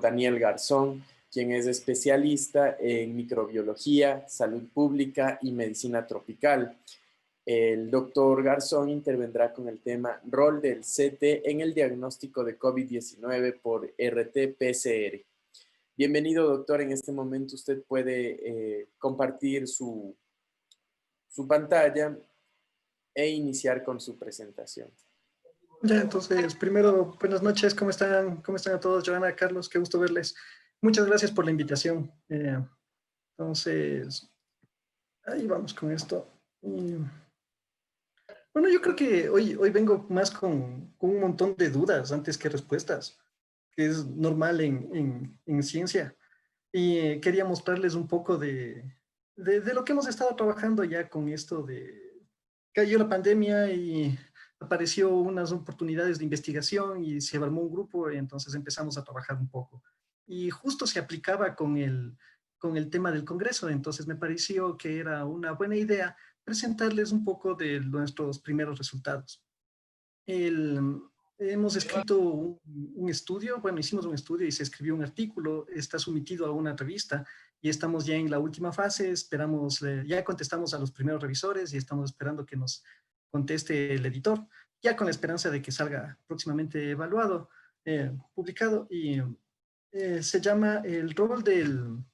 Daniel Garzón, quien es especialista en microbiología, salud pública y medicina tropical. El doctor Garzón intervendrá con el tema rol del CT en el diagnóstico de COVID-19 por RT-PCR. Bienvenido, doctor. En este momento usted puede compartir su pantalla e iniciar con su presentación. Ya, entonces, primero, buenas noches, ¿cómo están? ¿Cómo están a todos? Joana, Carlos, qué gusto verles. Muchas gracias por la invitación. Entonces, ahí vamos con esto. Bueno, yo creo que hoy vengo más con un montón de dudas antes que respuestas, que es normal en ciencia. Y quería mostrarles un poco de lo que hemos estado trabajando ya con esto de... Cayó la pandemia y apareció unas oportunidades de investigación y se armó un grupo y entonces empezamos a trabajar un poco. Y justo se aplicaba con el tema del Congreso, entonces me pareció que era una buena idea presentarles un poco de nuestros primeros resultados. Hemos escrito un estudio, bueno, hicimos un estudio y se escribió un artículo, está sometido a una revista y estamos ya en la última fase, esperamos, ya contestamos a los primeros revisores y estamos esperando que nos conteste el editor, ya con la esperanza de que salga próximamente evaluado, publicado, y se llama el rol del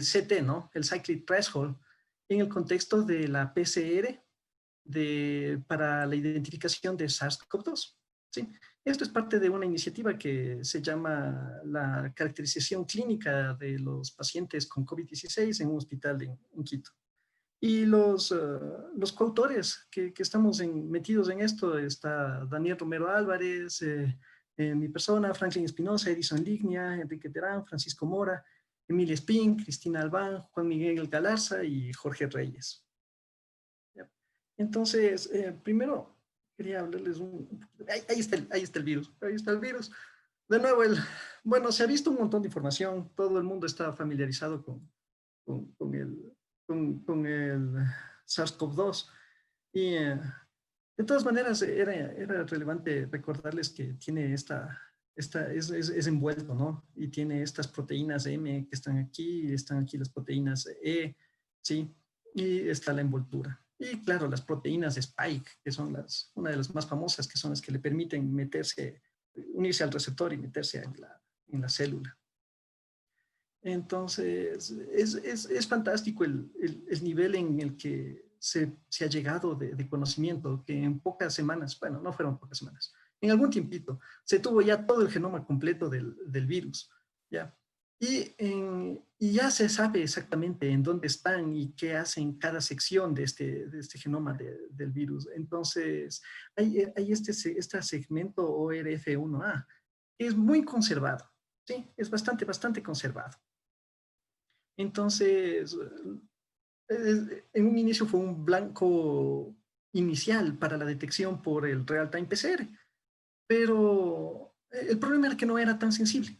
CT, ¿no? El Cyclic Threshold, en el contexto de la PCR para la identificación de SARS-CoV-2. ¿Sí? Esto es parte de una iniciativa que se llama la caracterización clínica de los pacientes con COVID-16 en un hospital en Quito. Y los coautores que estamos metidos en esto, está Daniel Romero Álvarez, mi persona, Franklin Espinosa, Edison Lignia, Enrique Terán, Francisco Mora, Emilia Espín, Cristina Albán, Juan Miguel Galarza y Jorge Reyes. Entonces, primero quería hablarles ahí está el virus, ahí está el virus. De nuevo, bueno, se ha visto un montón de información, todo el mundo está familiarizado con el SARS-CoV-2 y de todas maneras era relevante recordarles que tiene es envuelto, ¿no? Y tiene estas proteínas M que están aquí las proteínas E, ¿sí? Y está la envoltura. Y claro, las proteínas de Spike, que son una de las más famosas, que son las que le permiten unirse al receptor y meterse en la célula. Entonces, es fantástico el nivel en el que se ha llegado de conocimiento, que en pocas semanas, bueno, no fueron pocas semanas, en algún tiempito, se tuvo ya todo el genoma completo del virus, ¿ya? Y ya se sabe exactamente en dónde están y qué hacen cada sección de este genoma del virus. Entonces, hay este segmento ORF1A, que es muy conservado, ¿sí? Es bastante conservado. Entonces, en un inicio fue un blanco inicial para la detección por el Real-Time PCR, pero el problema era que no era tan sensible.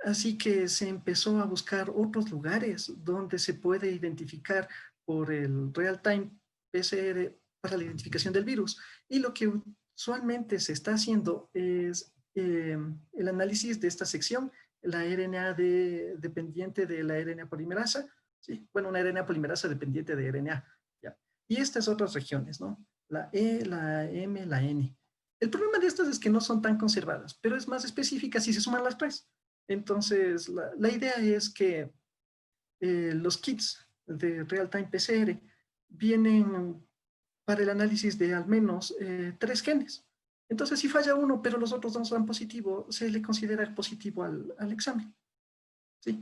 Así que se empezó a buscar otros lugares donde se puede identificar por el Real-Time PCR para la identificación del virus. Y lo que usualmente se está haciendo es el análisis de esta sección, la RNA dependiente de la RNA polimerasa, ¿sí? Bueno, una RNA polimerasa dependiente de RNA, ¿ya? Y estas otras regiones, ¿no? La E, la M, la N. El problema de estas es que no son tan conservadas, pero es más específica si se suman las tres. Entonces, la idea es que los kits de Real-Time PCR vienen para el análisis de al menos 3 genes. Entonces, si falla uno, pero los otros dos dan positivo, se le considera positivo al examen. ¿Sí?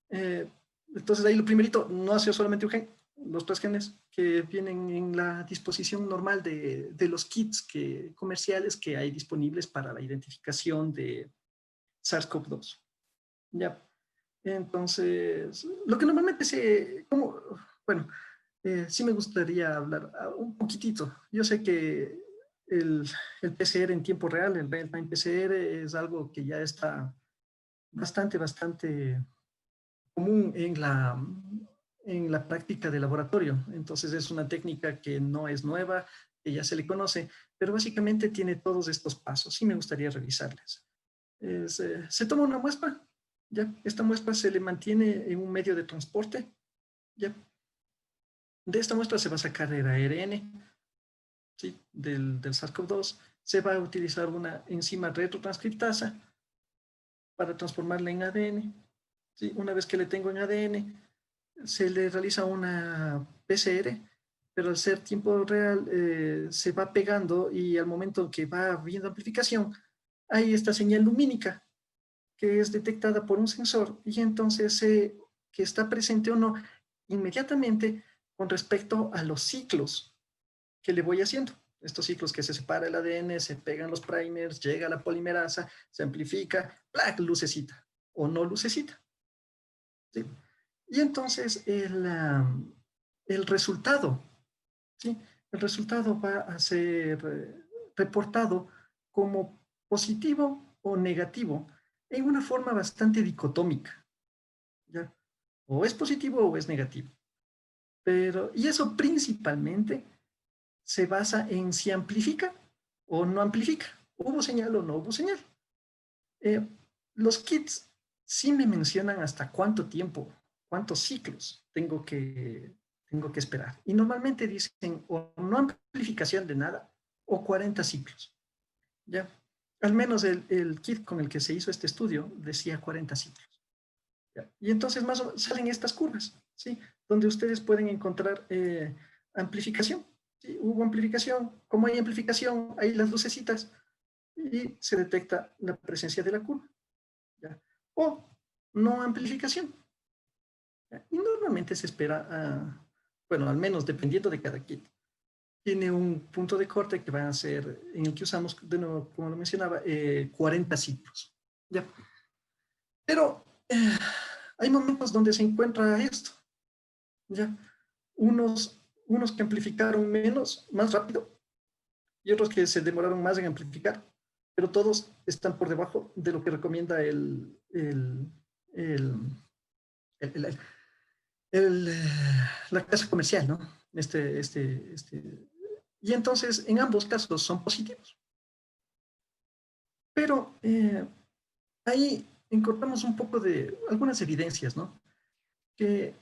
Entonces, ahí lo primerito, no hace solamente un gen, los 3 genes que vienen en la disposición normal de los kits comerciales que hay disponibles para la identificación de SARS-CoV-2. Ya. Entonces, lo que normalmente bueno, sí me gustaría hablar un poquitito. Yo sé que el PCR en tiempo real, el real-time PCR, es algo que ya está bastante común en la práctica de laboratorio. Entonces, es una técnica que no es nueva, que ya se le conoce, pero básicamente tiene todos estos pasos. Sí me gustaría revisarles. Se toma una muestra ¿ya? Esta muestra se le mantiene en un medio de transporte, ¿ya? De esta muestra se va a sacar el ARN, ¿sí? Del SARS-CoV-2. Se va a utilizar una enzima retrotranscriptasa para transformarla en ADN. ¿Sí? Una vez que le tengo en ADN, se le realiza una PCR, pero al ser tiempo real se va pegando y al momento que va habiendo amplificación, hay esta señal lumínica que es detectada por un sensor y entonces que está presente o no inmediatamente con respecto a los ciclos que le voy haciendo. Estos ciclos que se separa el ADN, se pegan los primers, llega la polimerasa, se amplifica, ¡plac! Lucecita o no lucecita. ¿Sí? Y entonces el resultado, ¿sí? El resultado va a ser reportado como positivo o negativo en una forma bastante dicotómica, ¿ya? O es positivo o es negativo. Pero, y eso principalmente se basa en si amplifica o no amplifica. ¿Hubo señal o no hubo señal? Eh, los kits sí me mencionan hasta cuánto tiempo, cuántos ciclos tengo que esperar. Y normalmente dicen o no amplificación de nada o 40 ciclos. ¿Ya? Al menos el kit con el que se hizo este estudio decía 40 ciclos. ¿Ya? Y entonces más o menos salen estas curvas, ¿sí? Donde ustedes pueden encontrar amplificación. ¿Sí? Hubo amplificación. Como hay amplificación, hay las lucecitas y se detecta la presencia de la curva. ¿Ya? O no amplificación. ¿Ya? Y normalmente se espera, bueno, al menos dependiendo de cada kit, tiene un punto de corte que va a ser, en el que usamos, de nuevo, como lo mencionaba, 40 ciclos. ¿Ya? Pero hay momentos donde se encuentra esto. ¿Ya? Unos que amplificaron menos, más rápido, y otros que se demoraron más en amplificar, pero todos están por debajo de lo que recomienda el, el, el, la casa comercial, ¿no? Y entonces, en ambos casos son positivos. Pero ahí encontramos un poco de algunas evidencias, ¿no? Que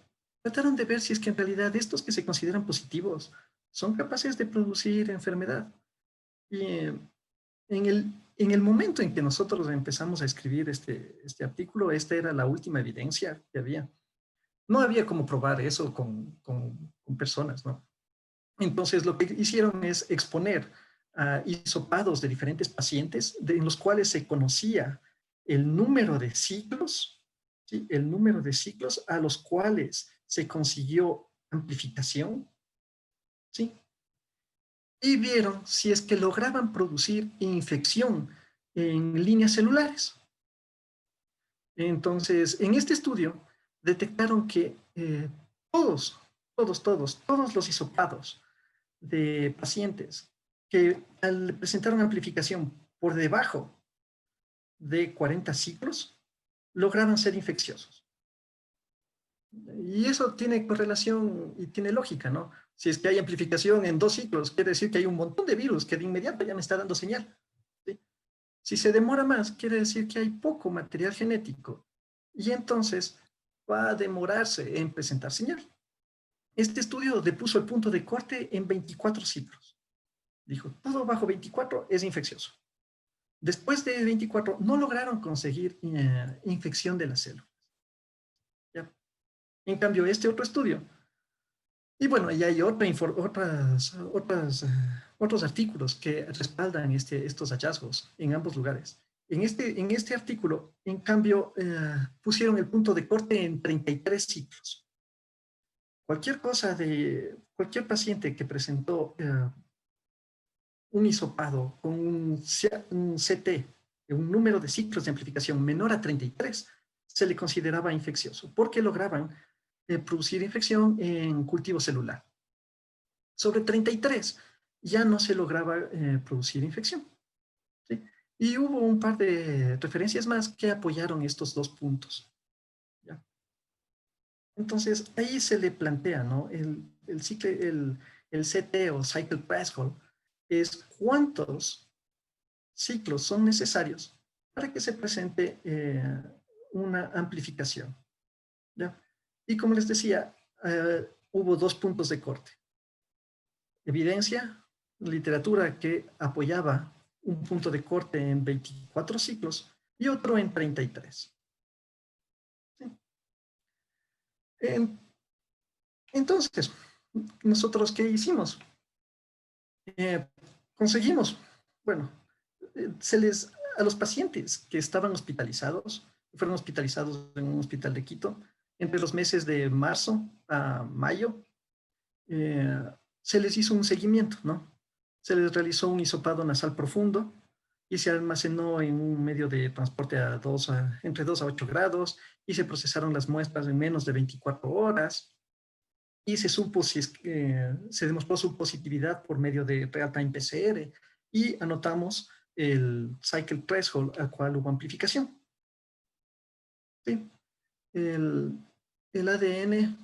trataron de ver si es que en realidad estos que se consideran positivos son capaces de producir enfermedad. Y en el momento en que nosotros empezamos a escribir este artículo, esta era la última evidencia que había. No había cómo probar eso con personas, ¿no? Entonces, lo que hicieron es exponer a hisopados de diferentes pacientes en los cuales se conocía el número de ciclos, ¿sí? El número de ciclos a los cuales se consiguió amplificación, ¿sí? Y vieron si es que lograban producir infección en líneas celulares. Entonces, en este estudio detectaron que todos los hisopados de pacientes que presentaron amplificación por debajo de 40 ciclos lograban ser infecciosos. Y eso tiene correlación y tiene lógica, ¿no? Si es que hay amplificación en 2 ciclos, quiere decir que hay un montón de virus que de inmediato ya me está dando señal. ¿Sí? Si se demora más, quiere decir que hay poco material genético y entonces va a demorarse en presentar señal. Este estudio le puso el punto de corte en 24 ciclos. Dijo, todo bajo 24 es infeccioso. Después de 24 no lograron conseguir infección de las células. ¿Ya? En cambio, este otro estudio, y bueno, ahí hay otros artículos que respaldan estos hallazgos en ambos lugares. En este artículo, en cambio, pusieron el punto de corte en 33 ciclos. Cualquier paciente que presentó un hisopado con un CT, un número de ciclos de amplificación menor a 33, se le consideraba infeccioso, porque lograban producir infección en cultivo celular. Sobre 33 ya no se lograba producir infección. ¿Sí? Y hubo un par de referencias más que apoyaron estos 2 puntos. ¿Ya? Entonces, ahí se le plantea, ¿no? El CT o Cycle Threshold es cuántos ciclos son necesarios para que se presente una amplificación, ¿ya? Y como les decía, hubo 2 puntos de corte. Evidencia, literatura que apoyaba un punto de corte en 24 ciclos y otro en 33. ¿Sí? Entonces, ¿nosotros qué hicimos? Conseguimos, bueno, a los pacientes que estaban hospitalizados, fueron hospitalizados en un hospital de Quito, entre los meses de marzo a mayo, se les hizo un seguimiento, ¿no? Se les realizó un hisopado nasal profundo y se almacenó en un medio de transporte entre 2 a 8 grados y se procesaron las muestras en menos de 24 horas y se supo si es que se demostró su positividad por medio de real-time PCR y anotamos el cycle threshold al cual hubo amplificación. ¿Sí? El ADN,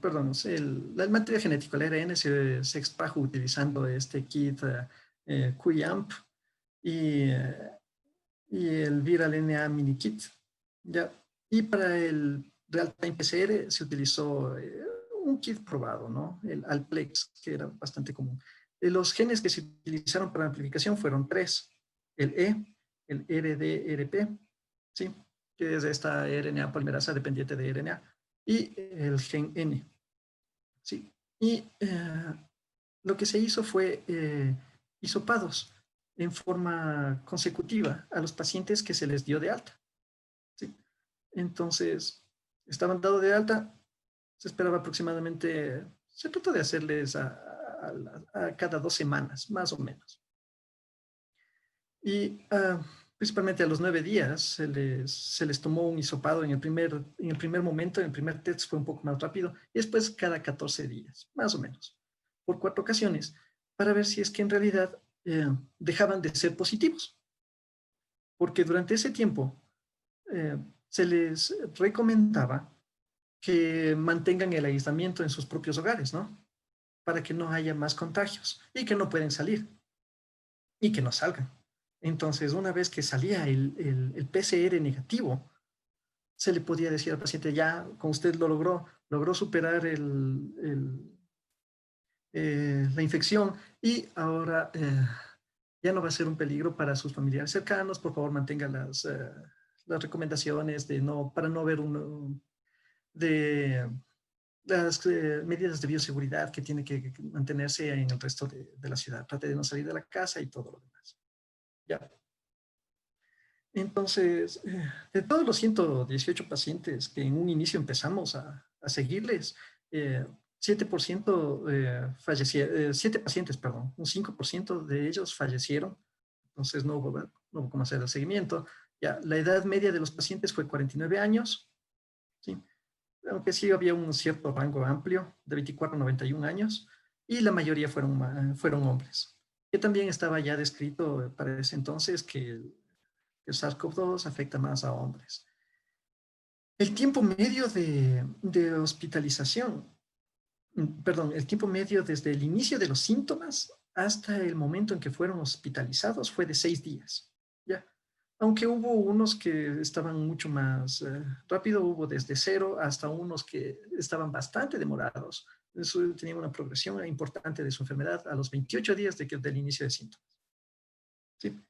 perdón, el material genético, el ARN se extrajo utilizando este kit QIAMP y el Viral NA Mini Kit. ¿Ya? Y para el Real-Time PCR se utilizó un kit probado, ¿no? El Alplex, que era bastante común. Los genes que se utilizaron para amplificación fueron 3. El E, el RDRP, ¿sí? Que es esta RNA polimerasa dependiente de RNA, y el gen N, ¿sí? Y lo que se hizo fue hisopados en forma consecutiva a los pacientes que se les dio de alta, ¿sí? Entonces, estaban dados de alta, se esperaba aproximadamente, se trató de hacerles a cada 2 semanas, más o menos. Y principalmente a los 9 días se les tomó un hisopado en el primer momento, en el primer test fue un poco más rápido, y después cada 14 días, más o menos, por 4 ocasiones, para ver si es que en realidad dejaban de ser positivos. Porque durante ese tiempo se les recomendaba que mantengan el aislamiento en sus propios hogares, ¿no? Para que no haya más contagios y que no pueden salir y que no salgan. Entonces, una vez que salía el PCR negativo, se le podía decir al paciente, ya, con usted lo logró superar la infección y ahora ya no va a ser un peligro para sus familiares cercanos. Por favor, mantenga las recomendaciones para no ver de las medidas de bioseguridad que tiene que mantenerse en el resto de la ciudad. Trate de no salir de la casa y todo lo demás. Ya. Entonces, de todos los 118 pacientes que en un inicio empezamos a seguirles, 7% fallecieron, 7 pacientes, perdón, un 5% de ellos fallecieron. Entonces no hubo cómo hacer el seguimiento. Ya, la edad media de los pacientes fue 49 años, ¿sí? Aunque sí había un cierto rango amplio, de 24 a 91 años, y la mayoría fueron hombres. Que también estaba ya descrito para ese entonces que el SARS-CoV-2 afecta más a hombres. El tiempo medio de hospitalización, perdón, el tiempo medio desde el inicio de los síntomas hasta el momento en que fueron hospitalizados fue de 6 días. ¿Ya? Aunque hubo unos que estaban mucho más rápido, hubo desde 0 hasta unos que estaban bastante demorados. Eso tenía una progresión importante de su enfermedad a los 28 días del inicio de síntomas. ¿Sí?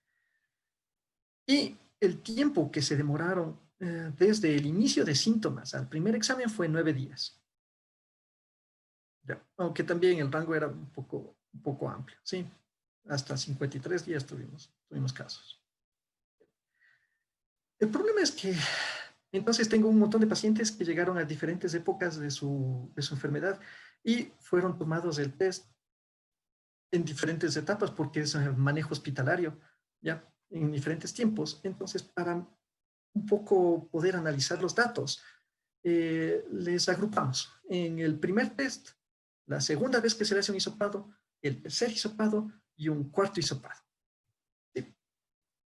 Y el tiempo que se demoraron desde el inicio de síntomas al primer examen fue 9 días. Ya. Aunque también el rango era un poco amplio, ¿sí? Hasta 53 días tuvimos casos. El problema es que entonces tengo un montón de pacientes que llegaron a diferentes épocas de su enfermedad y fueron tomados el test en diferentes etapas porque es manejo hospitalario, ¿ya? En diferentes tiempos. Entonces, para un poco poder analizar los datos, les agrupamos en el primer test, la segunda vez que se le hace un hisopado, el tercer hisopado y un cuarto hisopado. ¿Sí?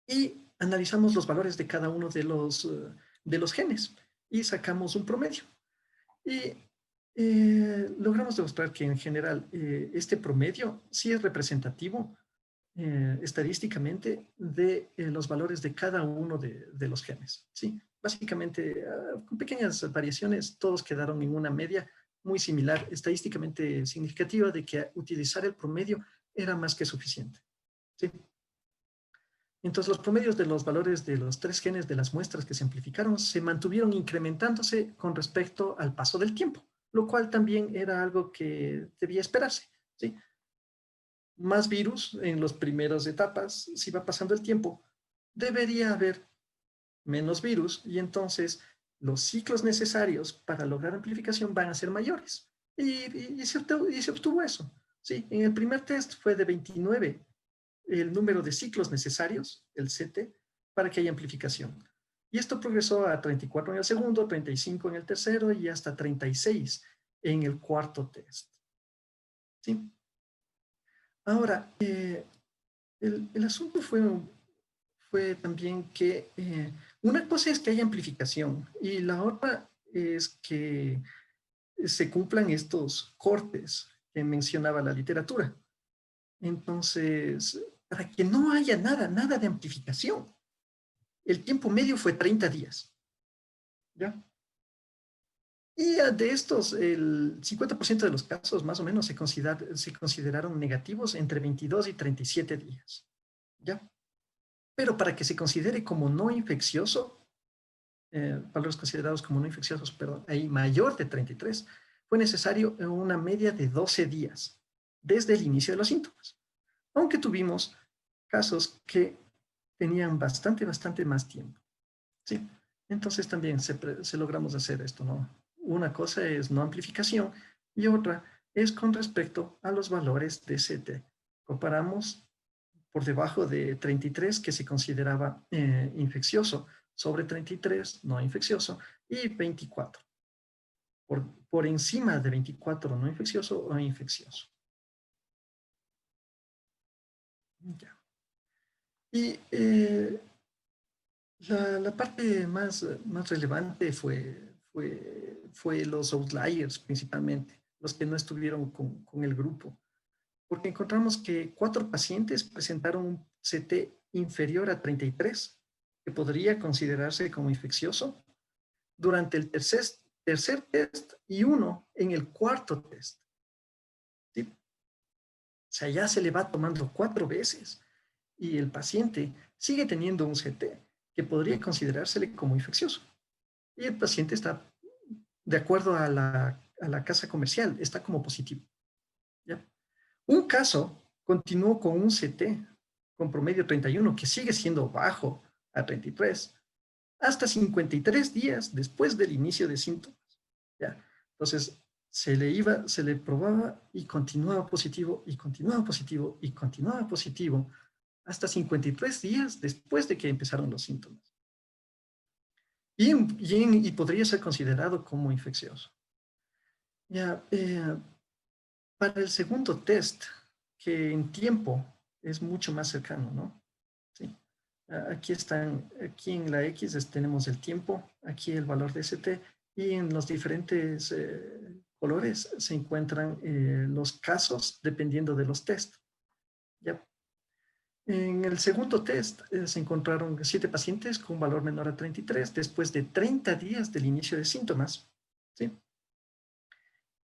Y analizamos los valores de cada uno de los genes y sacamos un promedio. Y logramos demostrar que en general este promedio sí es representativo estadísticamente de los valores de cada uno de los genes. ¿Sí? básicamente, con pequeñas variaciones, todos quedaron en una media muy similar, estadísticamente significativa, de que utilizar el promedio era más que suficiente. ¿Sí? Entonces, los promedios de los valores de los 3 genes de las muestras que se amplificaron se mantuvieron incrementándose con respecto al paso del tiempo, lo cual también era algo que debía esperarse. ¿Sí? Más virus en las primeras etapas, si va pasando el tiempo, debería haber menos virus y entonces los ciclos necesarios para lograr amplificación van a ser mayores. Y se obtuvo eso. ¿Sí? En el primer test fue de 29 el número de ciclos necesarios, el CT, para que haya amplificación. Y esto progresó a 34 en el segundo, 35 en el tercero y hasta 36 en el cuarto test. ¿Sí? Ahora, el asunto fue también que una cosa es que haya amplificación y la otra es que se cumplan estos cortes que mencionaba la literatura. Entonces, para que no haya nada de amplificación, el tiempo medio fue 30 días. ¿Ya? Y de estos, el 50% de los casos más o menos se consideraron negativos entre 22 y 37 días. ¿Ya? Pero para que se considere como no infeccioso, valores considerados como no infecciosos, perdón, ahí mayor de 33, fue necesario una media de 12 días desde el inicio de los síntomas. Aunque tuvimos casos que tenían bastante más tiempo. ¿Sí? Entonces también se logramos hacer esto, ¿no? Una cosa es no amplificación y otra es con respecto a los valores de CT. Comparamos por debajo de 33 que se consideraba infeccioso, sobre 33 no infeccioso y 24. Por encima de 24 no infeccioso o infeccioso. Ya. Y la parte más relevante fue los outliers principalmente, los que no estuvieron con el grupo, porque encontramos que 4 pacientes presentaron un CT inferior a 33, que podría considerarse como infeccioso, durante el tercer test y uno en el cuarto test. ¿Sí? O sea, ya se le va tomando 4 veces y el paciente sigue teniendo un CT que podría considerársele como infeccioso. Y el paciente está, de acuerdo a la casa comercial, está como positivo. ¿Ya? Un caso continuó con un CT con promedio 31, que sigue siendo bajo a 33, hasta 53 días después del inicio de síntomas. ¿Ya? Entonces, se le probaba y continuaba positivo, y continuaba positivo, y continuaba positivo, hasta 53 días después de que empezaron los síntomas. Y podría ser considerado como infeccioso. Ya, para el segundo test, que en tiempo es mucho más cercano, ¿no? Sí. Aquí en la X tenemos el tiempo, aquí el valor de ST, y en los diferentes colores se encuentran los casos dependiendo de los test. ¿Ya? En el segundo test se encontraron 7 pacientes con valor menor a 33 después de 30 días del inicio de síntomas. ¿Sí?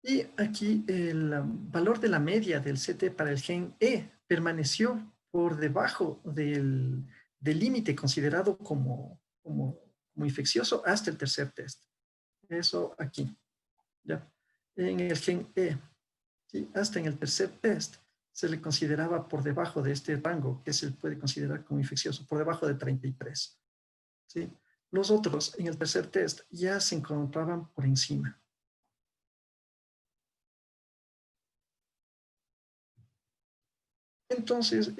Y aquí el valor de la media del CT para el gen E permaneció por debajo del límite considerado como infeccioso hasta el tercer test. Eso aquí. ¿Ya? En el gen E, ¿sí? Hasta en el tercer test se le consideraba por debajo de este rango, que se puede considerar como infeccioso, por debajo de 33. ¿Sí? Los otros, en el tercer test, ya se encontraban por encima. Entonces,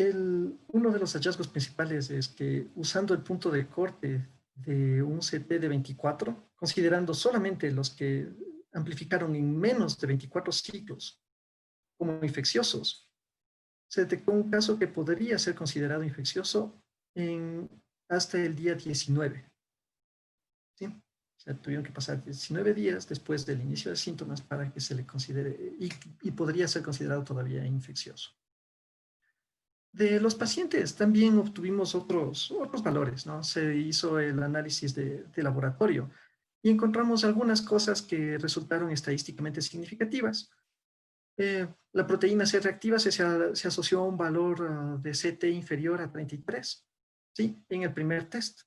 uno de los hallazgos principales es que usando el punto de corte de un CT de 24, considerando solamente los que amplificaron en menos de 24 ciclos como infecciosos, se detectó un caso que podría ser considerado infeccioso hasta el día 19. ¿Sí? O sea, tuvieron que pasar 19 días después del inicio de síntomas para que se le considere y podría ser considerado todavía infeccioso. De los pacientes también obtuvimos otros valores, ¿no? Se hizo el análisis de laboratorio y encontramos algunas cosas que resultaron estadísticamente significativas. La proteína C reactiva se asoció a un valor de CT inferior a 33, ¿sí? En el primer test,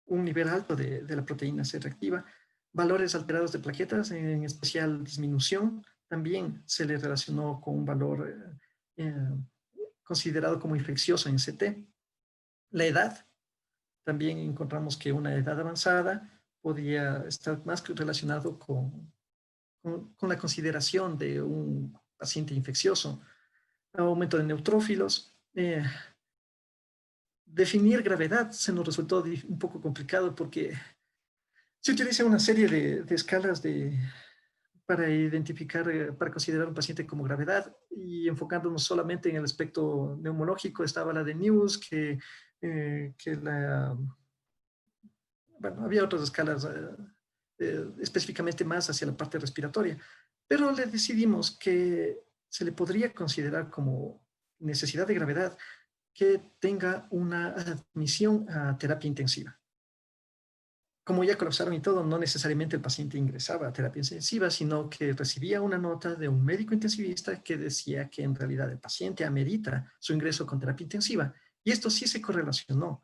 un nivel alto de la proteína C reactiva. Valores alterados de plaquetas, en especial disminución, también se le relacionó con un valor considerado como infeccioso en CT. La edad, también encontramos que una edad avanzada podía estar más relacionado con la consideración de un paciente infeccioso. Aumento de neutrófilos. Definir gravedad se nos resultó un poco complicado porque se utiliza una serie de escalas para identificar, para considerar un paciente como gravedad, y enfocándonos solamente en el aspecto neumológico estaba la de News, bueno, había otras escalas específicamente más hacia la parte respiratoria, pero le decidimos que se le podría considerar como necesidad de gravedad que tenga una admisión a terapia intensiva. Como ya colapsaron y todo, no necesariamente el paciente ingresaba a terapia intensiva, sino que recibía una nota de un médico intensivista que decía que en realidad el paciente amerita su ingreso con terapia intensiva. Y esto sí se correlacionó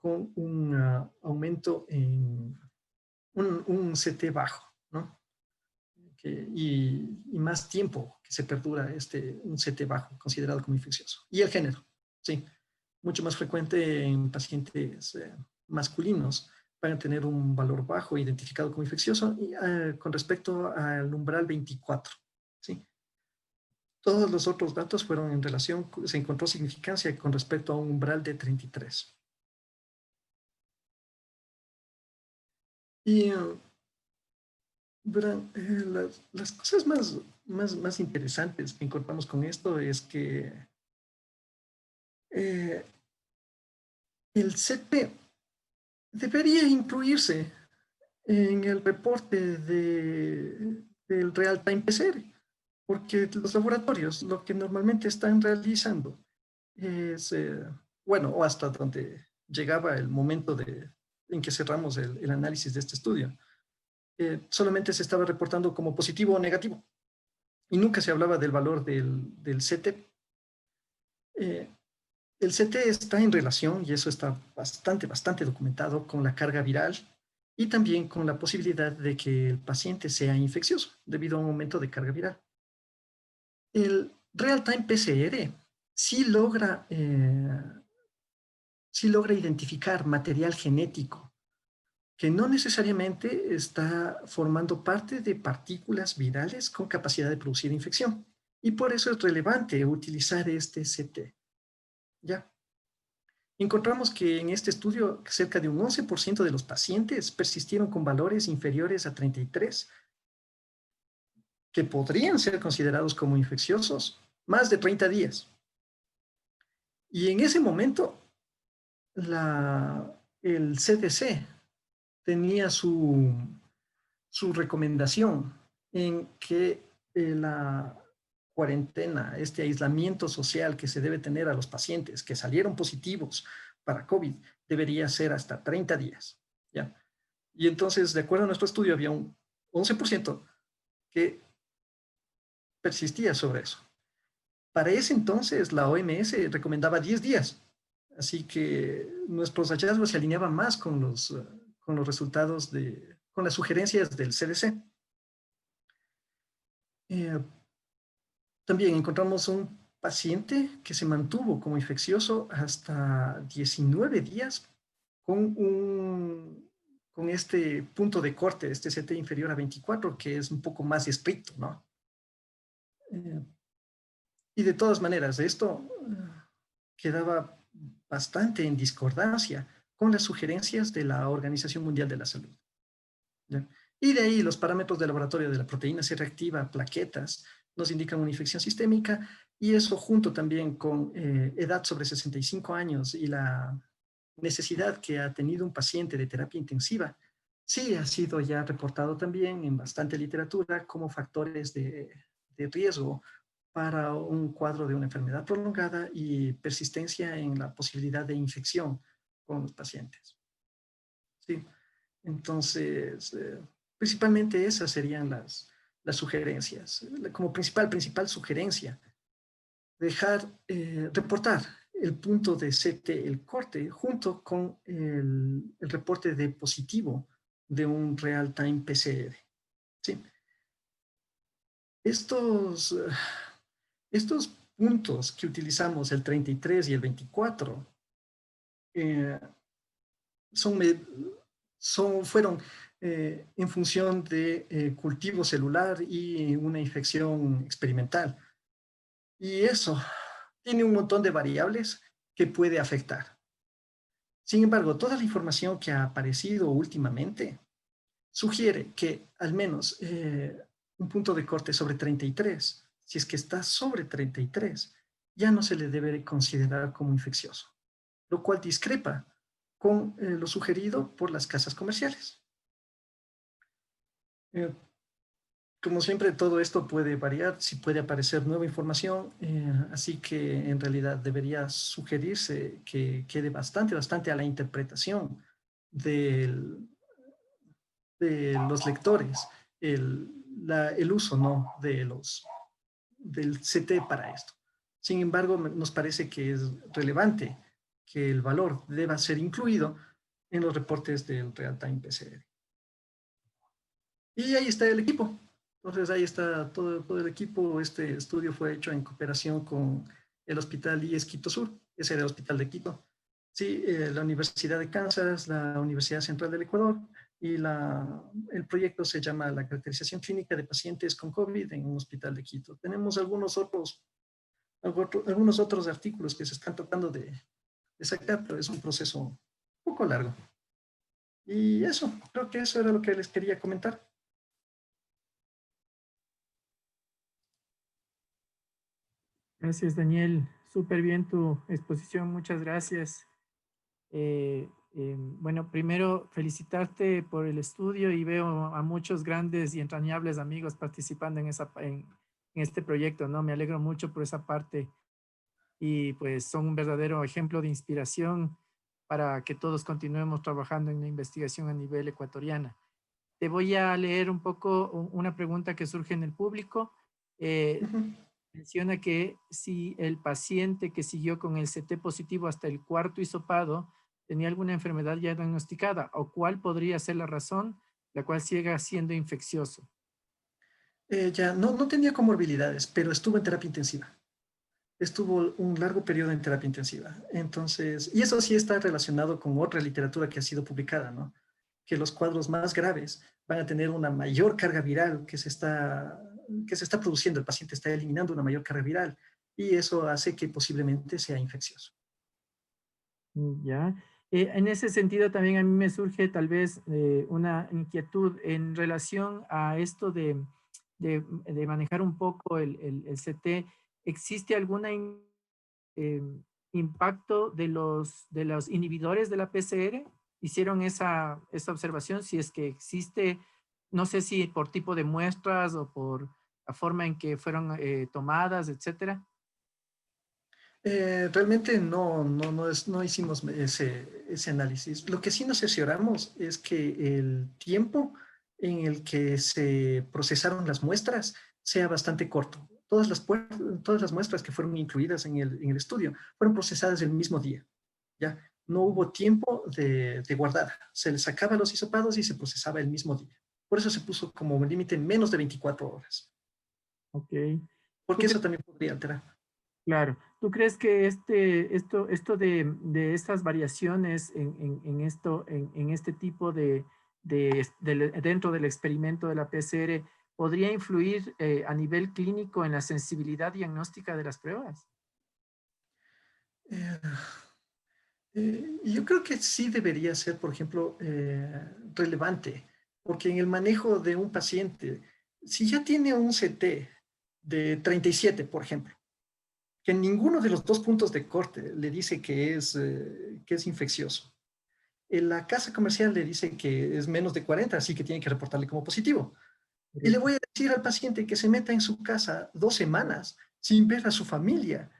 con un aumento en un CT bajo, ¿no? Y más tiempo que se perdura un CT bajo, considerado como infeccioso. Y el género, sí, mucho más frecuente en pacientes masculinos van a tener un valor bajo identificado como infeccioso con respecto al umbral 24, ¿sí? Todos los otros datos fueron en relación, se encontró significancia con respecto a un umbral de 33. Y verán, las cosas más interesantes que encontramos con esto es que eh, el CP debería incluirse en el reporte del Real-Time PCR, porque los laboratorios lo que normalmente están realizando es, bueno, o hasta donde llegaba el momento en que cerramos el análisis de este estudio, solamente se estaba reportando como positivo o negativo y nunca se hablaba del valor del CT. Eh, el CT está en relación, y eso está bastante documentado, con la carga viral y también con la posibilidad de que el paciente sea infeccioso debido a un aumento de carga viral. El real-time PCR sí logra identificar material genético que no necesariamente está formando parte de partículas virales con capacidad de producir infección. Y por eso es relevante utilizar este CT. ¿Ya? Encontramos que en este estudio cerca de un 11% de los pacientes persistieron con valores inferiores a 33, que podrían ser considerados como infecciosos más de 30 días. Y en ese momento, el CDC tenía su recomendación en que la cuarentena, este aislamiento social que se debe tener a los pacientes que salieron positivos para COVID, debería ser hasta 30 días. ¿Ya? Y entonces, de acuerdo a nuestro estudio, había un 11% que persistía sobre eso. Para ese entonces, la OMS recomendaba 10 días. Así que nuestros hallazgos se alineaban más con los resultados con las sugerencias del CDC. También encontramos un paciente que se mantuvo como infeccioso hasta 19 días con este punto de corte, este CT inferior a 24, que es un poco más estricto, ¿no? Y de todas maneras, esto quedaba bastante en discordancia con las sugerencias de la Organización Mundial de la Salud. ¿Ya? Y de ahí los parámetros de laboratorio de la proteína C reactiva, plaquetas, nos indican una infección sistémica, y eso junto también con edad sobre 65 años y la necesidad que ha tenido un paciente de terapia intensiva, sí ha sido ya reportado también en bastante literatura como factores de riesgo para un cuadro de una enfermedad prolongada y persistencia en la posibilidad de infección con los pacientes. ¿Sí? Entonces, principalmente esas serían las sugerencias. Como principal sugerencia, reportar el punto de CT, el corte, junto con el reporte de positivo de un real-time PCR. ¿Sí? Estos puntos que utilizamos, el 33 y el 24, eh, fueron en función de cultivo celular y una infección experimental. Y eso tiene un montón de variables que puede afectar. Sin embargo, toda la información que ha aparecido últimamente sugiere que al menos un punto de corte sobre 33, si es que está sobre 33, ya no se le debe considerar como infeccioso, lo cual discrepa con lo sugerido por las casas comerciales. Como siempre, todo esto puede variar, si puede aparecer nueva información, así que en realidad debería sugerirse que quede bastante a la interpretación del, de los lectores el uso, ¿no?, del CT para esto. Sin embargo, nos parece que es relevante que el valor deba ser incluido en los reportes del Real-Time PCR. Y ahí está el equipo. Entonces ahí está todo el equipo. Este estudio fue hecho en cooperación con el Hospital IES Quito Sur, ese era el Hospital de Quito. Sí, la Universidad de Kansas, la Universidad Central del Ecuador y el proyecto se llama la caracterización clínica de pacientes con COVID en un hospital de Quito. Tenemos algunos otros artículos que se están tratando de sacar, pero es un proceso un poco largo. Y eso, creo que eso era lo que les quería comentar. Gracias, Daniel. Súper bien tu exposición. Muchas gracias. Bueno, primero felicitarte por el estudio y veo a muchos grandes y entrañables amigos participando en este proyecto, ¿no? Me alegro mucho por esa parte y pues son un verdadero ejemplo de inspiración para que todos continuemos trabajando en la investigación a nivel ecuatoriana. Te voy a leer un poco una pregunta que surge en el público. Menciona que si el paciente que siguió con el CT positivo hasta el cuarto hisopado tenía alguna enfermedad ya diagnosticada, o cuál podría ser la razón la cual siga siendo infeccioso. Ya no tenía comorbilidades, pero estuvo en terapia intensiva. Estuvo un largo periodo en terapia intensiva. Entonces, y eso sí está relacionado con otra literatura que ha sido publicada, ¿no? Que los cuadros más graves van a tener una mayor carga viral que se está produciendo. El paciente está eliminando una mayor carga viral y eso hace que posiblemente sea infeccioso. Ya. En ese sentido también a mí me surge tal vez una inquietud en relación a esto de manejar un poco el CT. ¿Existe algún impacto de los inhibidores de la PCR? ¿Hicieron esa observación? Si es que existe, no sé si por tipo de muestras o por la forma en que fueron tomadas, etcétera. Realmente no hicimos ese análisis. Lo que sí nos cercioramos es que el tiempo en el que se procesaron las muestras sea bastante corto. Todas las muestras que fueron incluidas en el estudio fueron procesadas el mismo día. ¿Ya? No hubo tiempo de guardar. Se les sacaba los hisopados y se procesaba el mismo día. Por eso se puso como límite menos de 24 horas. Ok. Porque eso también podría alterar. Claro. ¿Tú crees que esto de estas variaciones en este tipo dentro del experimento de la PCR podría influir a nivel clínico en la sensibilidad diagnóstica de las pruebas? Eh, yo creo que sí debería ser, por ejemplo, relevante, porque en el manejo de un paciente, si ya tiene un CT de 37, por ejemplo, que ninguno de los dos puntos de corte le dice que es infeccioso, la casa comercial le dice que es menos de 40, así que tiene que reportarle como positivo. Y le voy a decir al paciente que se meta en su casa 2 semanas sin ver a su familia,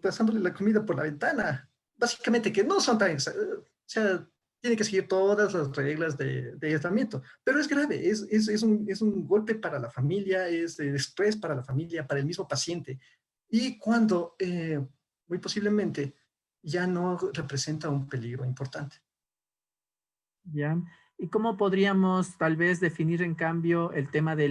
pasándole la comida por la ventana. Básicamente que no son tan, o sea, tiene que seguir todas las reglas de aislamiento, pero es grave, es un golpe para la familia, es de estrés para la familia, para el mismo paciente. Y cuando muy posiblemente ya no representa un peligro importante. ¿Ya? ¿Y cómo podríamos tal vez definir en cambio el tema de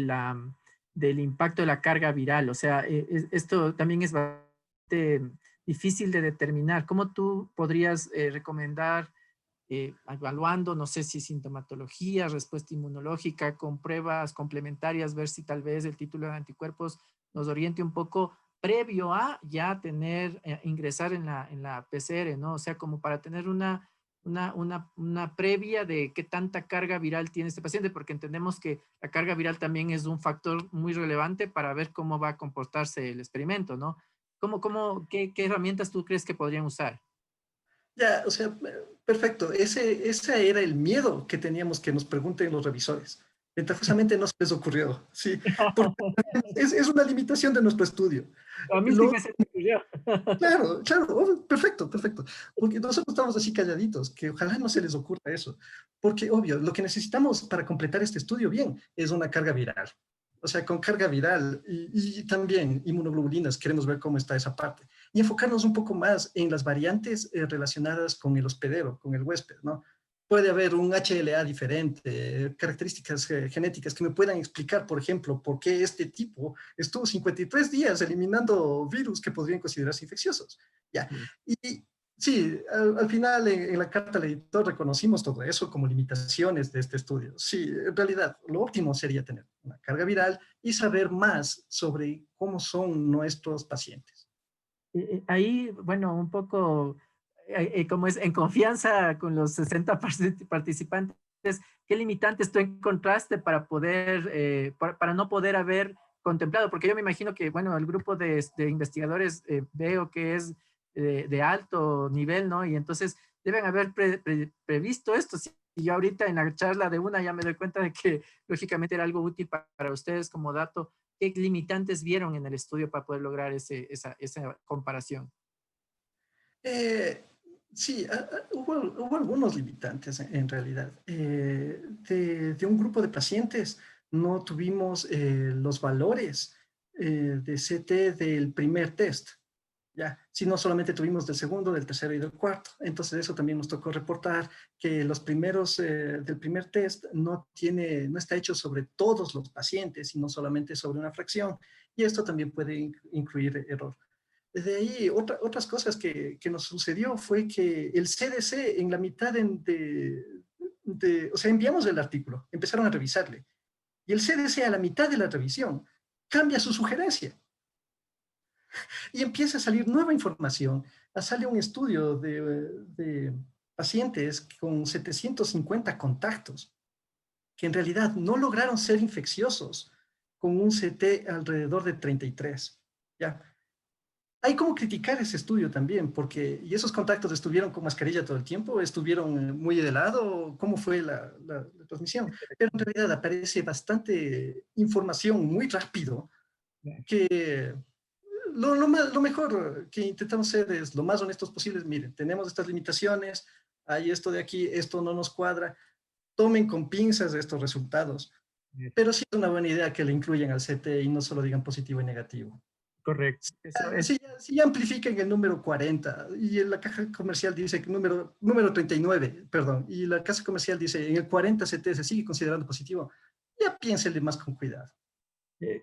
del impacto de la carga viral? O sea, esto también es bastante difícil de determinar. ¿Cómo tú podrías recomendar, evaluando, no sé si sintomatología, respuesta inmunológica, con pruebas complementarias, ver si tal vez el título de anticuerpos nos oriente un poco previo a ya tener, ingresar en la PCR, ¿no? O sea, como para tener una previa de qué tanta carga viral tiene este paciente, porque entendemos que la carga viral también es un factor muy relevante para ver cómo va a comportarse el experimento, ¿no? ¿Qué herramientas tú crees que podrían usar? Ya, o sea, perfecto. Ese era el miedo que teníamos que nos pregunten los revisores. Ventajosamente no se les ocurrió, sí, porque es una limitación de nuestro estudio. A mí sí Lo, me se me ocurrió. claro, claro, perfecto, perfecto. Porque nosotros estamos así calladitos, que ojalá no se les ocurra eso. Porque, obvio, lo que necesitamos para completar este estudio bien es una carga viral. O sea, con carga viral y también inmunoglobulinas, queremos ver cómo está esa parte. Y enfocarnos un poco más en las variantes relacionadas con el hospedero, con el huésped, ¿no? Puede haber un HLA diferente, características genéticas que me puedan explicar, por ejemplo, por qué este tipo estuvo 53 días eliminando virus que podrían considerarse infecciosos. Ya. Y sí, al final en la carta al editor reconocimos todo eso como limitaciones de este estudio. Sí, en realidad lo óptimo sería tener una carga viral y saber más sobre cómo son nuestros pacientes. Ahí, bueno, un poco, como es en confianza con los 60 participantes, ¿qué limitantes tú encontraste para poder, para no poder haber contemplado? Porque yo me imagino que, bueno, el grupo de investigadores veo que es de alto nivel, ¿no? Y entonces deben haber previsto esto. Si yo ahorita en la charla de una ya me doy cuenta de que lógicamente era algo útil para ustedes como dato. ¿Qué limitantes vieron en el estudio para poder lograr esa comparación? Eh, sí, hubo algunos limitantes en realidad. De un grupo de pacientes no tuvimos los valores de CT del primer test, ya, sino solamente tuvimos del segundo, del tercero y del cuarto. Entonces eso también nos tocó reportar que los primeros del primer test no está hecho sobre todos los pacientes, sino solamente sobre una fracción. Y esto también puede incluir error. Desde ahí, otras cosas que nos sucedió fue que el CDC en la mitad o sea, enviamos el artículo, empezaron a revisarle, y el CDC a la mitad de la revisión cambia su sugerencia y empieza a salir nueva información. Sale un estudio de pacientes con 750 contactos que en realidad no lograron ser infecciosos con un CT alrededor de 33. ¿Ya? Hay como criticar ese estudio también, porque, y esos contactos estuvieron con mascarilla todo el tiempo, estuvieron muy de lado, cómo fue la transmisión, pero en realidad aparece bastante información muy rápido que lo mejor que intentamos hacer es lo más honestos posibles. Miren, tenemos estas limitaciones, hay esto de aquí, esto no nos cuadra, tomen con pinzas estos resultados, pero sí es una buena idea que le incluyan al CT y no solo digan positivo y negativo. Correcto. Eso es Si ya amplifican el número 40 y en la caja comercial dice que número 39, perdón, y la caja comercial dice en el 40 CT se sigue considerando positivo, ya piénsele más con cuidado.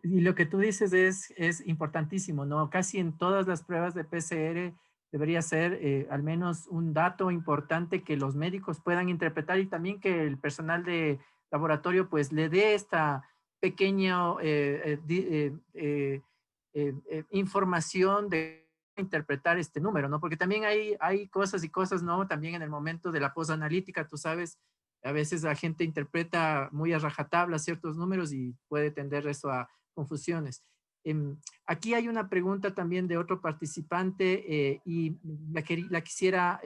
y lo que tú dices es importantísimo, ¿no? Casi en todas las pruebas de PCR debería ser al menos un dato importante que los médicos puedan interpretar y también que el personal de laboratorio pues le dé esta pequeña información de interpretar este número, ¿no? Porque también hay cosas y cosas, ¿no? También en el momento de la posanalítica, tú sabes, a veces la gente interpreta muy a rajatabla ciertos números y puede tender eso a confusiones. Aquí hay una pregunta también de otro participante y la quisiera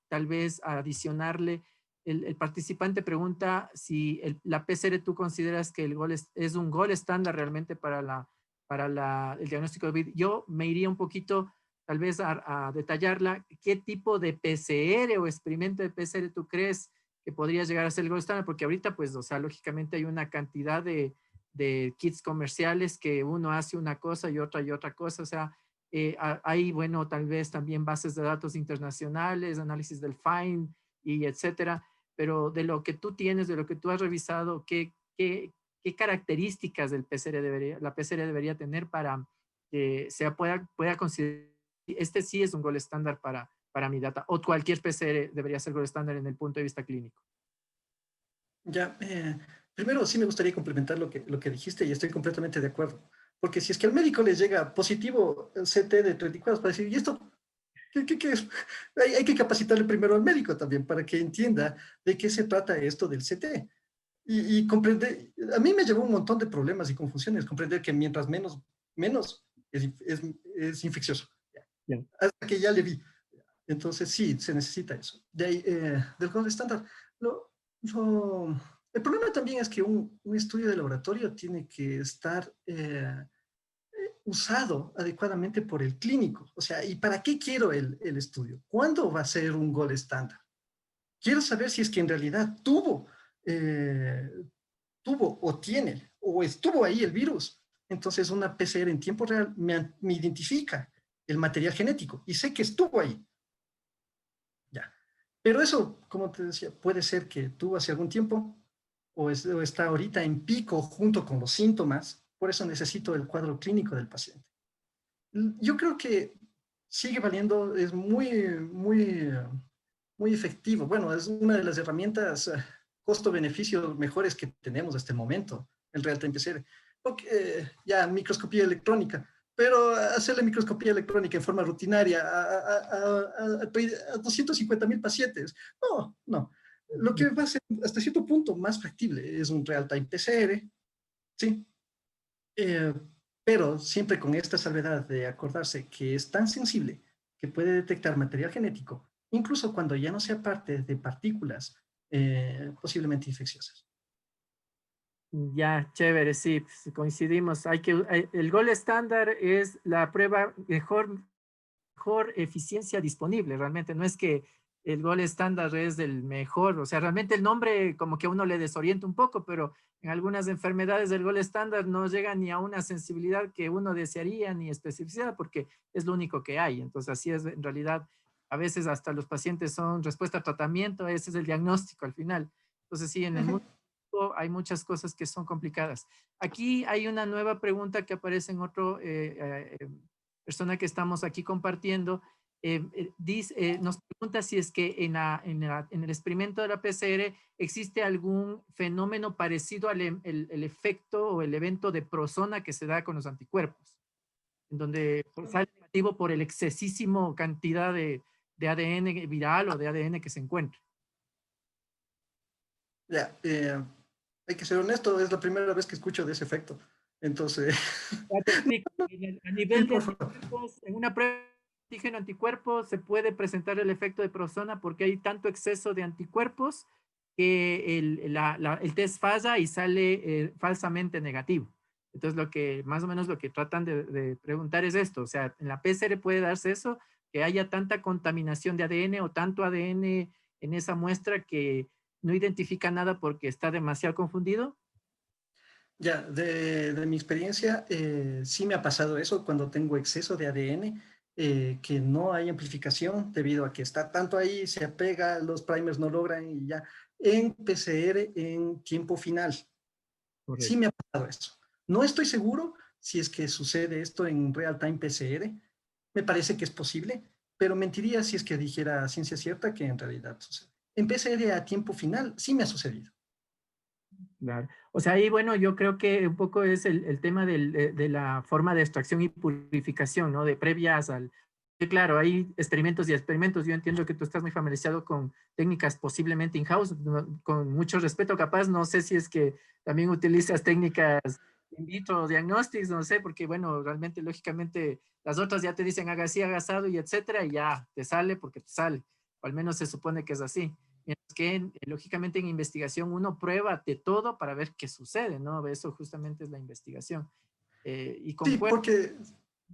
tal vez adicionarle. El participante pregunta si la PCR tú consideras que el gol es un gol estándar realmente para el diagnóstico de COVID. Yo me iría un poquito, tal vez, a detallarla. ¿Qué tipo de PCR o experimento de PCR tú crees que podría llegar a ser el gold standard? Porque ahorita, pues, o sea, lógicamente hay una cantidad de kits comerciales que uno hace una cosa y otra cosa. O sea, hay, bueno, tal vez también bases de datos internacionales, análisis del FIND y etcétera. Pero de lo que tú tienes, de lo que tú has revisado, ¿qué características la PCR debería tener para que pueda considerar, este sí es un gold estándar para mi data, o cualquier PCR debería ser gold estándar en el punto de vista clínico? Ya, primero sí me gustaría complementar lo que dijiste y estoy completamente de acuerdo. Porque si es que al médico le llega positivo el CT de 34 para decir, ¿y esto qué es? Hay que capacitarle primero al médico también para que entienda de qué se trata esto del CT. Y comprender, a mí me llevó un montón de problemas y confusiones, comprender que mientras menos es infeccioso. Bien. Hasta que ya le vi. Entonces sí, se necesita eso. De ahí, del gold estándar. Lo, lo, el problema también es que un estudio de laboratorio tiene que estar usado adecuadamente por el clínico. O sea, ¿y para qué quiero el estudio? ¿Cuándo va a ser un gold estándar? Quiero saber si es que en realidad tuvo o tiene o estuvo ahí el virus. Entonces una PCR en tiempo real me identifica el material genético y sé que estuvo ahí. Ya. Pero eso, como te decía, puede ser que tuvo hace algún tiempo o está ahorita en pico junto con los síntomas. Por eso necesito el cuadro clínico del paciente. Yo creo que sigue valiendo, es muy efectivo. Bueno, es una de las herramientas costo-beneficio mejores que tenemos hasta el momento, el Real-Time PCR. Porque ya microscopía electrónica, pero hacer la microscopía electrónica en forma rutinaria a 250,000 pacientes, no. Lo que va a ser hasta cierto punto más factible es un Real-Time PCR, ¿sí? Eh, pero siempre con esta salvedad de acordarse que es tan sensible que puede detectar material genético, incluso cuando ya no sea parte de partículas posiblemente infecciosas. Ya, chévere, sí, pues, coincidimos. El gold estándar es la prueba mejor eficiencia disponible. Realmente no es que el gold estándar es el mejor, o sea, realmente el nombre como que a uno le desorienta un poco, pero en algunas enfermedades el gold estándar no llega ni a una sensibilidad que uno desearía ni especificidad porque es lo único que hay. Entonces así es en realidad. A veces hasta los pacientes son respuesta a tratamiento, ese es el diagnóstico al final. Entonces sí, en el mundo hay muchas cosas que son complicadas. Aquí hay una nueva pregunta que aparece en otro persona que estamos aquí compartiendo. Nos pregunta si es que en el experimento de la PCR existe algún fenómeno parecido al el efecto o el evento de prosona que se da con los anticuerpos, en donde sale negativo por el excesísimo cantidad de ADN viral o de ADN que se encuentra. Ya, hay que ser honesto, es la primera vez que escucho de ese efecto. Entonces, Ya te explico. A nivel sí, de por favor. anticuerpos, en una prueba de antígeno anticuerpo se puede presentar el efecto de prosona porque hay tanto exceso de anticuerpos que el test falla y sale falsamente negativo. Entonces, más o menos lo que tratan de preguntar es esto. O sea, en la PCR puede darse eso, que haya tanta contaminación de ADN o tanto ADN en esa muestra que no identifica nada porque está demasiado confundido. Ya, de mi experiencia, sí me ha pasado eso cuando tengo exceso de ADN, que no hay amplificación debido a que está tanto ahí, se apega, los primers no logran y ya. En PCR, en tiempo final, sí Correcto. me ha pasado eso. No estoy seguro si es que sucede esto en real-time PCR. Me parece que es posible, pero mentiría si es que dijera a ciencia cierta que en realidad sucede. En PCR a tiempo final sí me ha sucedido. Claro. O sea, ahí, bueno, yo creo que un poco es el tema de la forma de extracción y purificación, ¿no? De previas al... Claro, hay experimentos y experimentos. Yo entiendo que tú estás muy familiarizado con técnicas posiblemente in-house, con mucho respeto, capaz. No sé si es que también utilizas técnicas in vitro diagnostics, no sé, porque, bueno, realmente, lógicamente, las otras ya te dicen haga así, haga asado y etcétera, y ya te sale porque te sale. O al menos se supone que es así. Mientras que lógicamente en investigación uno prueba de todo para ver qué sucede, ¿no? Eso justamente es la investigación. Y Sí, concuerdo. porque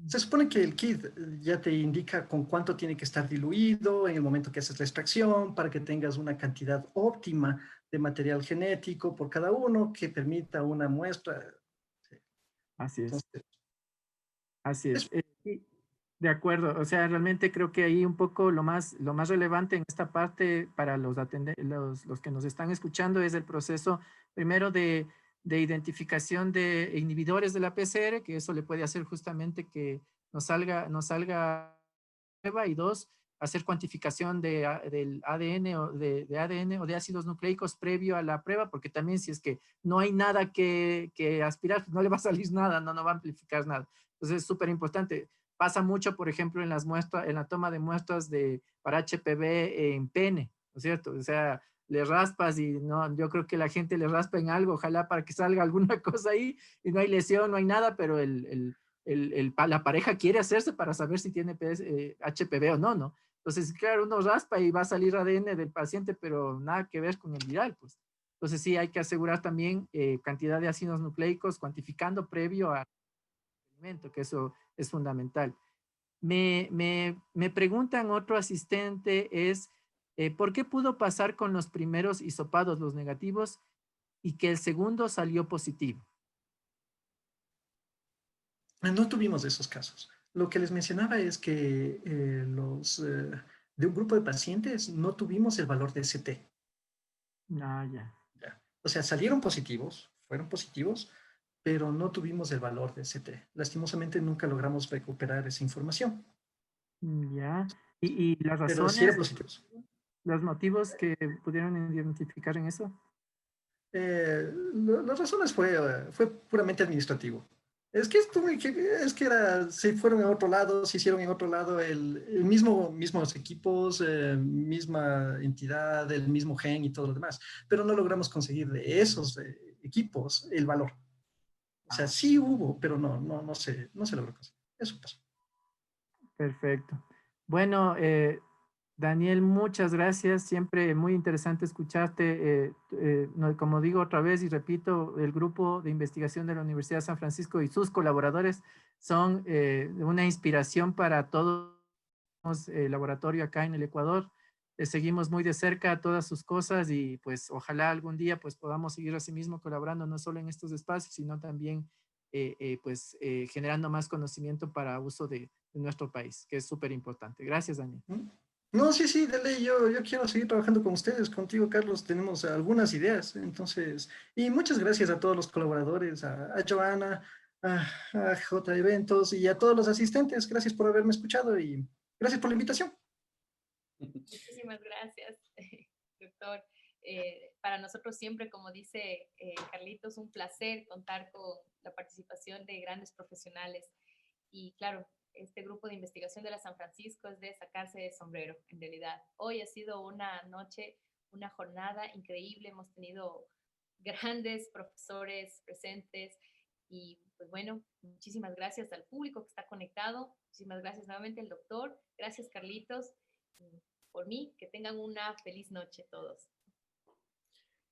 se supone que el kit ya te indica con cuánto tiene que estar diluido en el momento que haces la extracción para que tengas una cantidad óptima de material genético por cada uno que permita una muestra. Así es, Entonces, así es, es. Sí, de acuerdo, o sea, realmente creo que ahí un poco lo más relevante en esta parte para los que nos están escuchando es el proceso primero de identificación de inhibidores de la PCR, que eso le puede hacer justamente que nos salga prueba, y dos, hacer cuantificación del ADN o de ADN o de ácidos nucleicos previo a la prueba, porque también si es que no hay nada que aspirar, no le va a salir nada, no va a amplificar nada. Entonces es súper importante. Pasa mucho, por ejemplo, en las muestras, en la toma de muestras para HPV en pene, ¿no es cierto? O sea, le raspas y no, yo creo que la gente le raspa en algo, ojalá para que salga alguna cosa ahí y no hay lesión, no hay nada, pero la pareja quiere hacerse para saber si tiene HPV o no, ¿no? Entonces, claro, uno raspa y va a salir ADN del paciente, pero nada que ver con el viral, pues. Entonces, sí, hay que asegurar también cantidad de ácidos nucleicos, cuantificando previo al alimento, que eso es fundamental. Me preguntan otro asistente es, ¿por qué pudo pasar con los primeros hisopados, los negativos, y que el segundo salió positivo? no tuvimos esos casos. Lo que les mencionaba es que de un grupo de pacientes no tuvimos el valor de ST. Ah, ya. ¿Ya? O sea, salieron positivos, fueron positivos, pero no tuvimos el valor de ST. Lastimosamente nunca logramos recuperar esa información, Ya. Y las pero sí eran razones, positivos. los motivos que pudieron identificar en eso? Las razones fue puramente administrativo. Es que se fueron a otro lado, se hicieron en otro lado mismos equipos, misma entidad, el mismo gen y todo lo demás, pero no logramos conseguir de esos equipos el valor. O sea, Ah, sí hubo, pero no se logró conseguir. Eso pasó. perfecto. Bueno, Daniel, muchas gracias. Siempre muy interesante escucharte. Como digo otra vez y repito, el grupo de investigación de la Universidad de San Francisco y sus colaboradores son una inspiración para todos el laboratorio acá en el Ecuador. Seguimos muy de cerca todas sus cosas y pues ojalá algún día pues podamos seguir así mismo colaborando no solo en estos espacios, sino también generando más conocimiento para uso de nuestro país, que es súper importante. Gracias, Daniel. No, sí, sí, de ley, yo quiero seguir trabajando con ustedes, contigo, Carlos, tenemos algunas ideas, entonces, y muchas gracias a todos los colaboradores, a Joana, a J Eventos y a todos los asistentes, gracias por haberme escuchado y gracias por la invitación. Muchísimas gracias, doctor. Para nosotros siempre, como dice Carlitos, un placer contar con la participación de grandes profesionales. Y claro, este grupo de investigación de la San Francisco es de sacarse de sombrero, en realidad. Hoy ha sido una noche, una jornada increíble. Hemos tenido grandes profesores presentes y pues bueno, muchísimas gracias al público que está conectado. Muchísimas gracias nuevamente al doctor. Gracias, Carlitos. Por mí, que tengan una feliz noche todos.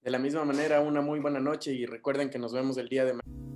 De la misma manera, una muy buena noche y recuerden que nos vemos el día de mañana.